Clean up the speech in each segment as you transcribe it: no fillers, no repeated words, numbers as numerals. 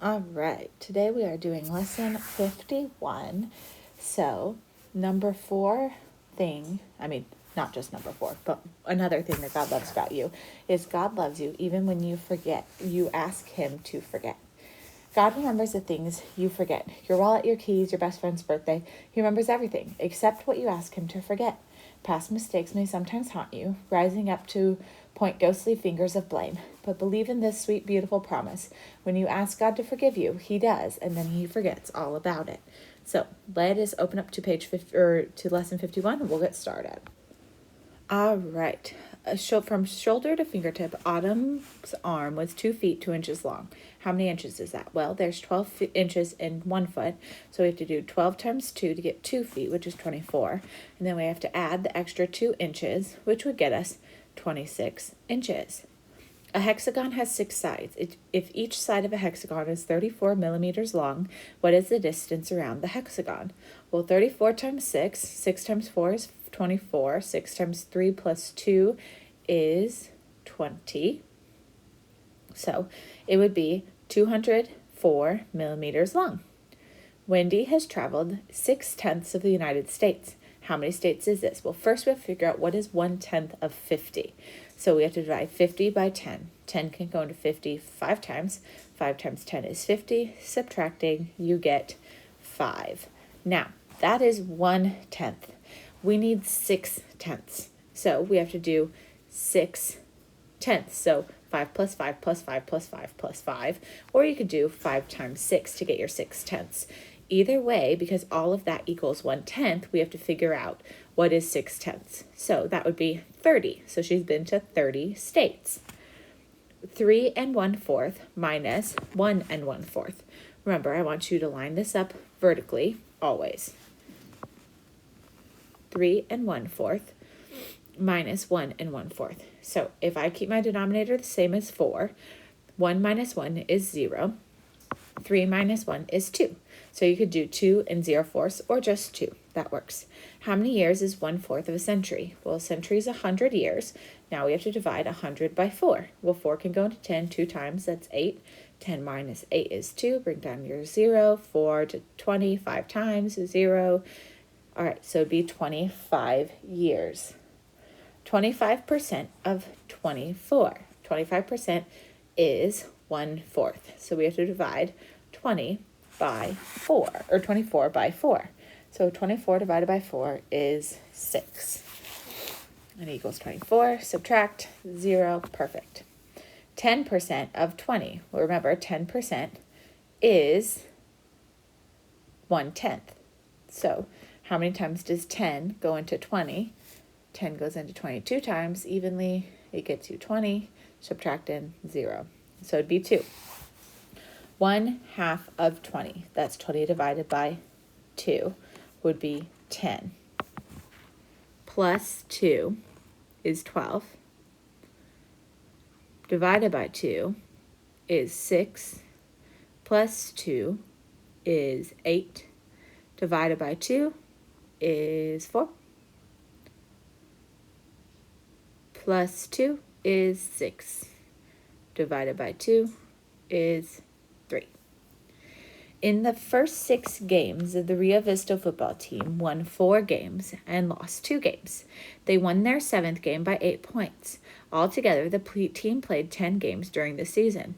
All right, today we are doing lesson 51. So, number four thing, not just number four, but another thing that God loves about you is God loves you even when you forget. You ask Him to forget. God remembers the things you forget. Your wallet, your keys, your best friend's birthday. He remembers everything except what you ask Him to forget. Past mistakes may sometimes haunt you, rising up to point ghostly fingers of blame. But believe in this sweet, beautiful promise. When you ask God to forgive you, He does, and then He forgets all about it. So let us open up to page 50, or to lesson 51, and we'll get started. All right. From shoulder to fingertip, Autumn's arm was 2 feet 2 inches long. How many inches is that? Well, there's 12 inches in 1 foot, so we have to do 12 times 2 to get 2 feet, which is 24. And then we have to add the extra 2 inches, which would get us 26 inches. A hexagon has 6 sides. If each side of a hexagon is 34 millimeters long, what is the distance around the hexagon? Well, 34 times 6, 6 times 4 is 24, 6 times 3 plus 2 is 20. So it would be 204 millimeters long. Wendy has traveled 6/10 of the United States. How many states is this? Well, first we have to figure out what is 1/10 of 50. So we have to divide 50 by 10. 10 can go into 50 5 times. 5 times 10 is 50. Subtracting, you get 5. Now, that is 1/10. We need 6/10. So we have to do 6/10. So 5 plus 5 plus 5 plus 5 plus 5. Or you could do 5 times 6 to get your 6/10. Either way, because all of that equals 1/10, we have to figure out what is 6/10. So that would be 30. So she's been to 30 states. 3 1/4 minus 1 1/4. Remember, I want you to line this up vertically, always. 3 1/4 minus 1 1/4. So if I keep my denominator the same as 4, 1 minus 1 is 0. 3 minus 1 is 2. So you could do 2 and 0/4 or just 2. That works. How many years is 1/4 of a century? Well, a century is 100 years. Now we have to divide 100 by 4. Well, 4 can go into 10 2 times. That's 8. 10 minus 8 is 2. Bring down your 0. 4 to 20 5 times is 0. All right, so it'd be 25 years. 25% of 24. 25% is 1/4. So we have to divide 20 by 4, or 24 by 4. So 24 divided by 4 is 6. And equals 24. Subtract 0. Perfect. 10% of 20. Well, remember, 10% is 1/10. So how many times does 10 go into 20? 10 goes into 22 times evenly. It gets you 20. Subtract in 0. So it'd be 2. 1/2 of 20. That's 20 divided by 2 would be 10. Plus 2 is 12. Divided by 2 is 6. Plus 2 is 8. Divided by 2 is 4. Plus 2 is 6. Divided by 2 is 3. In the first 6 games, the Rio Vista football team won 4 games and lost 2 games. They won their 7th game by 8 points. Altogether, the team played 10 games during the season.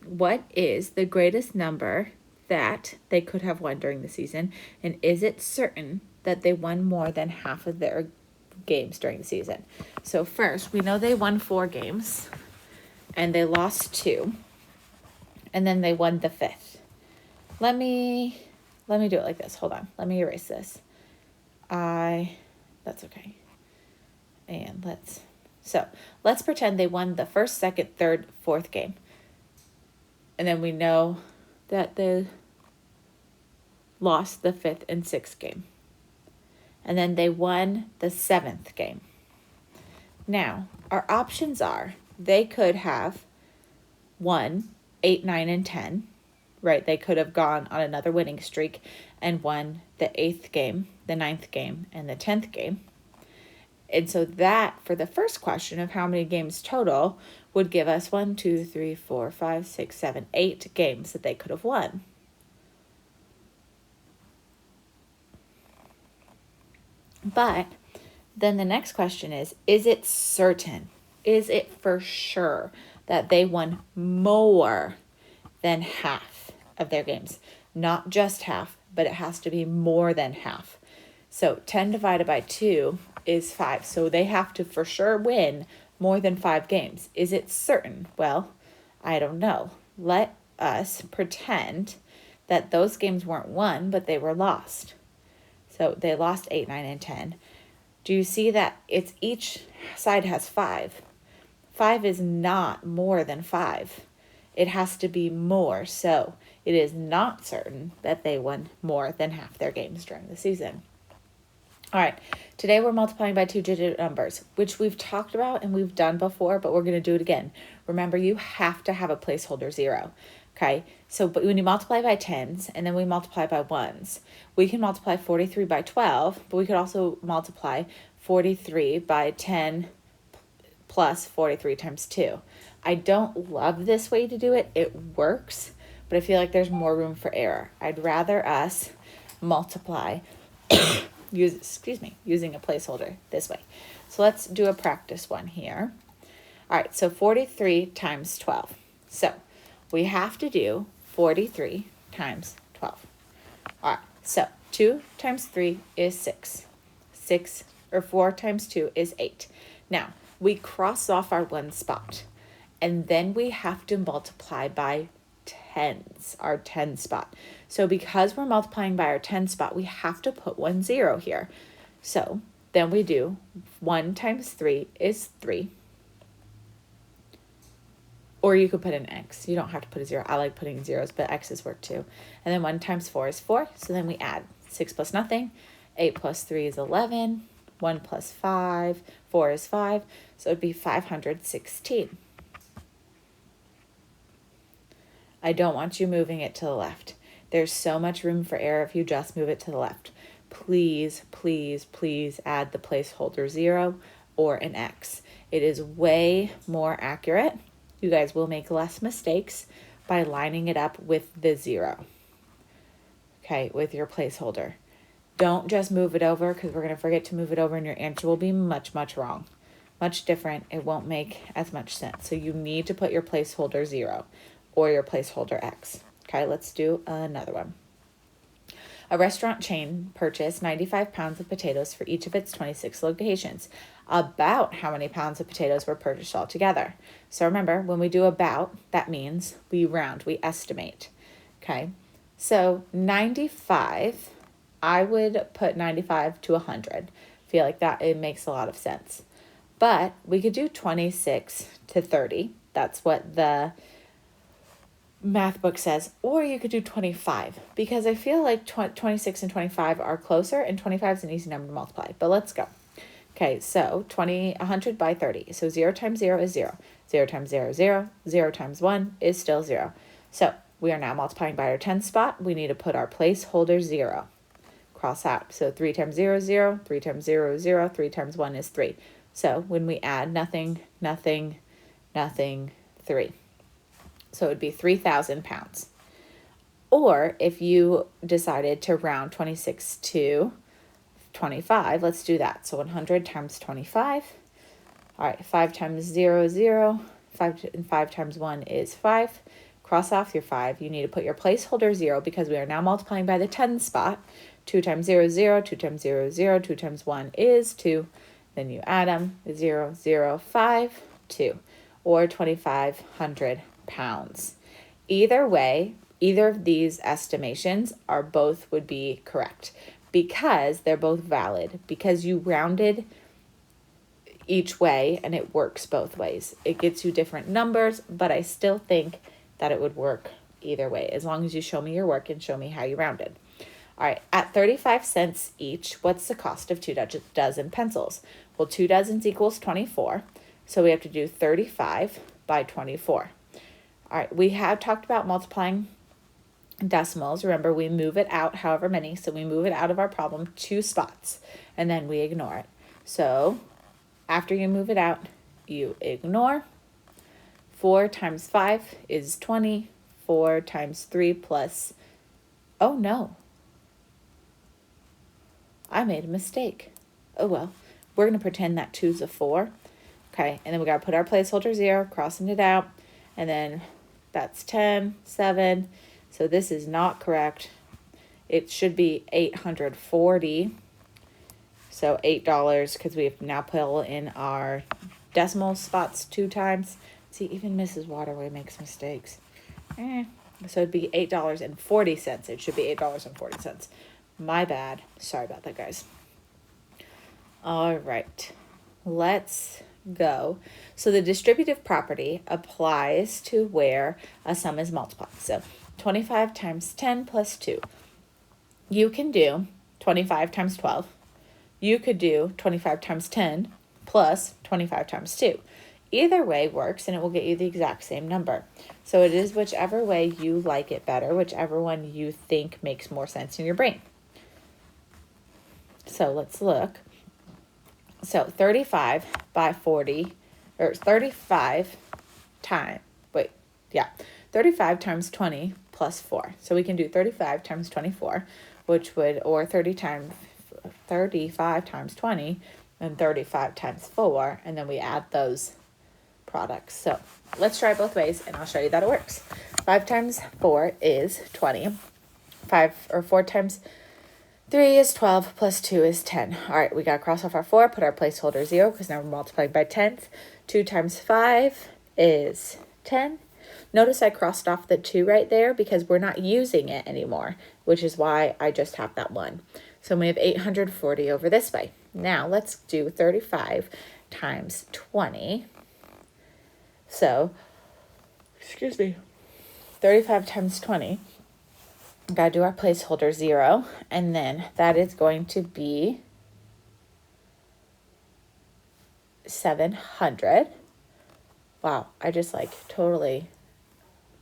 What is the greatest number that they could have won during the season? And is it certain that they won more than half of their games during the season? So first, we know they won 4 games and they lost 2. And then they won the 5th. Let me do it like this. Hold on. Let me erase this. That's okay. And let's pretend they won the 1st, 2nd, 3rd, 4th game. And then we know that they lost the 5th and 6th game. And then they won the 7th game. Now, our options are they could have won 8, 9, and 10, right? They could have gone on another winning streak and won the 8th game, the 9th game, and the 10th game. And so that, for the first question of how many games total, would give us 1, 2, 3, 4, 5, 6, 7, 8 games that they could have won. But then the next question is it certain? Is it for sure that they won more than half of their games? Not just half, but it has to be more than half. So 10 divided by 2 is 5. So they have to for sure win more than 5 games. Is it certain? Well, I don't know. Let us pretend that those games weren't won, but they were lost. So they lost 8, 9, and 10. Do you see that it's each side has 5? 5 is not more than 5. It has to be more. So it is not certain that they won more than half their games during the season. All right, today we're multiplying by 2-digit numbers, which we've talked about and we've done before, but we're going to do it again. Remember, you have to have a placeholder 0. Okay, so but when you multiply by tens and then we multiply by ones, we can multiply 43 by 12, but we could also multiply 43 by 10 plus 43 times 2. I don't love this way to do it. It works, but I feel like there's more room for error. I'd rather us multiply using a placeholder this way. So let's do a practice one here. All right, so 43 times 12. So we have to do 43 times 12. All right, so 2 times 3 is 6. 4 times 2 is 8. Now, we cross off our one spot, and then we have to multiply by tens, our 10 spot. So because we're multiplying by our 10 spot, we have to put 1 0 here. So then we do 1 times 3 is 3. Or you could put an X. You don't have to put a 0. I like putting zeros, but X's work too. And then 1 times 4 is 4. So then we add 6 plus nothing. 8 plus 3 is 11. 1 plus 5. 4 is 5. So it would be 516. I don't want you moving it to the left. There's so much room for error if you just move it to the left. Please, please, please add the placeholder 0 or an X. It is way more accurate. You guys will make less mistakes by lining it up with the 0. Okay, with your placeholder. Don't just move it over because we're going to forget to move it over and your answer will be much, much wrong. Much different. It won't make as much sense. So you need to put your placeholder 0 or your placeholder X. Okay, let's do another one. A restaurant chain purchased 95 pounds of potatoes for each of its 26 locations. About how many pounds of potatoes were purchased altogether? So remember, when we do about, that means we round, we estimate. Okay, so 95, I would put 95 to 100. Feel like that it makes a lot of sense. But we could do 26 to 30. That's what the math book says, or you could do 25 because I feel like 26 and 25 are closer and 25 is an easy number to multiply, but let's go. Okay, so 100 by 30. So 0 times 0 is 0. 0 times 0 is 0. 0 times 1 is still 0. So we are now multiplying by our 10 spot. We need to put our placeholder 0. Cross out. So 3 times 0 is 0. 3 times 0 is 0. 3 times 1 is 3. So when we add nothing, nothing, nothing, 3. So it would be 3,000 pounds. Or if you decided to round 26 to 25, let's do that. So 100 times 25. All right, 5 times 0 is 0. 5 times 1 is 5. Cross off your 5. You need to put your placeholder 0 because we are now multiplying by the 10 spot. 2 times 0 is 0. 2 times 0 is 0. 2 times 1 is 2. Then you add them. 0, 0, 5, 2. Or 2,500 pounds. Either way, either of these estimations are both would be correct because they're both valid because you rounded each way and it works both ways. It gets you different numbers, but I still think that it would work either way as long as you show me your work and show me how you rounded. All right, at 35 cents each, what's the cost of 2 dozen pencils? Well, 2 dozens equals 24, so we have to do 35 by 24. All right, we have talked about multiplying decimals. Remember, we move it out however many, so we move it out of our problem 2 spots, and then we ignore it. So After you move it out, you ignore. 4 times 5 is 20. 4 times 3 plus, oh no, I made a mistake. Oh well, we're going to pretend that 2 is a 4. Okay, and then we got to put our placeholder 0, crossing it out, and then that's 10, 7. So this is not correct. It should be 840. So $8, because we have now put in our decimal spots 2 times. See, even Mrs. Waterway makes mistakes. So it'd be $8.40. It should be $8.40. My bad. Sorry about that, guys. All right. Let's go. So the distributive property applies to where a sum is multiplied. So 25 times 10 plus 2. You can do 25 times 12. You could do 25 times 10 plus 25 times 2. Either way works, and it will get you the exact same number. So it is whichever way you like it better, whichever one you think makes more sense in your brain. So let's look. So 35 by 40, or 35 times 20 plus 4. So we can do 35 times 24, which would, or 35 times 20, and 35 times 4, and then we add those products. So let's try both ways, and I'll show you that it works. 5 times 4 is 20. 4 times 3 is 12, plus 2 is 10. All right, we got to cross off our 4, put our placeholder 0, because now we're multiplying by tenths. 2 times 5 is 10. Notice I crossed off the 2 right there because we're not using it anymore, which is why I just have that 1. So we have 840 over this way. Now let's do 35 times 20. So, 35 times 20. Gotta do our placeholder 0, and then that is going to be 700. Wow, I just totally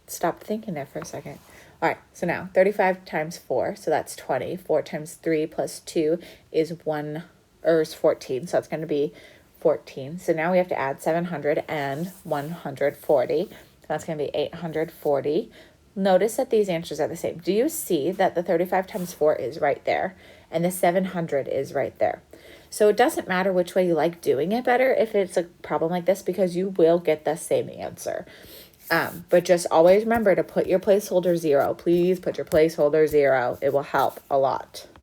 stopped thinking there for a second. All right, so now 35 times 4, so that's 20. 4 times 3 plus 2 is 14, so it's going to be 14. So now we have to add 700 and 140. So that's going to be 840. Notice that these answers are the same. Do you see that the 35 times 4 is right there, and the 700 is right there? So it doesn't matter which way you like doing it better if it's a problem like this, because you will get the same answer. But just always remember to put your placeholder 0. Please put your placeholder 0. It will help a lot.